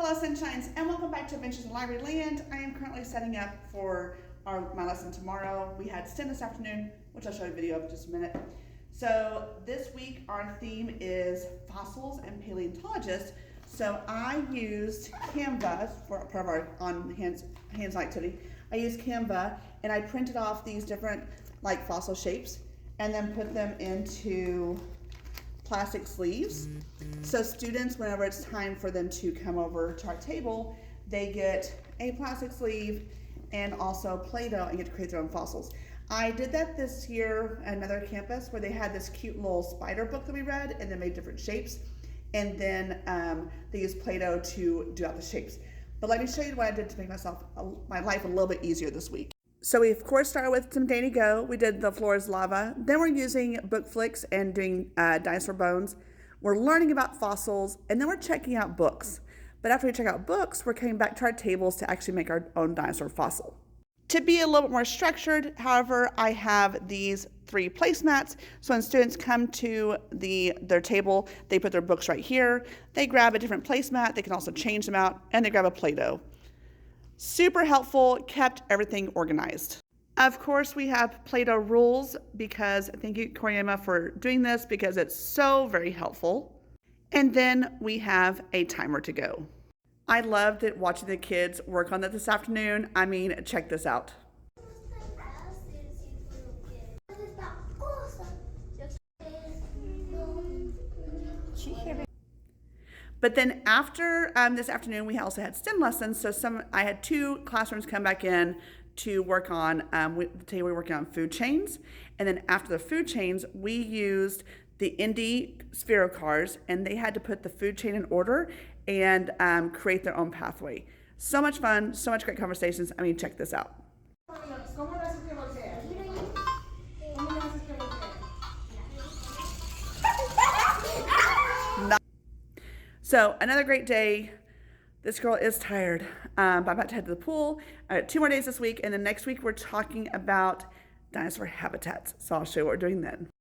Hello Sunshines, and welcome back to Adventures in Library Land. I am currently setting up for my lesson tomorrow. We had STEM this afternoon, which I'll show you a video of in just a minute. So this week our theme is fossils and paleontologists. So I used Canva for part of our hands-on activity. I used Canva and I printed off these different like fossil shapes and then put them into plastic sleeves. So students, whenever it's time for them to come over to our table, they get a plastic sleeve and also Play-Doh and get to create their own fossils. I did that this year at another campus where they had this cute little spider book that we read and then made different shapes. And then they used Play-Doh to do out the shapes. But let me show you what I did to make my life a little bit easier this week. So we of course started with some Danny Go. We did the floor is lava. Then we're using Bookflix and doing dinosaur bones. We're learning about fossils, and then we're checking out books. But after we check out books, we're coming back to our tables to actually make our own dinosaur fossil. To be a little bit more structured, however, I have these 3 placemats. So when students come to their table, they put their books right here. They grab a different placemat. They can also change them out, and they grab a Play-Doh. Super helpful, kept everything organized. Of course, we have Play-Doh rules because thank you, Koryama, for doing this because it's so very helpful. And then we have a timer to go. I loved it watching the kids work on that this afternoon. I mean, check this out. But then after this afternoon, we also had STEM lessons. So I had 2 classrooms come back in to work on, today we were working on food chains. And then after the food chains, we used the Indy Spherocars, and they had to put the food chain in order and create their own pathway. So much fun, so much great conversations. I mean, check this out. So another great day. This girl is tired. I'm about to head to the pool. 2 more days this week, and then next week we're talking about dinosaur habitats. So I'll show you what we're doing then.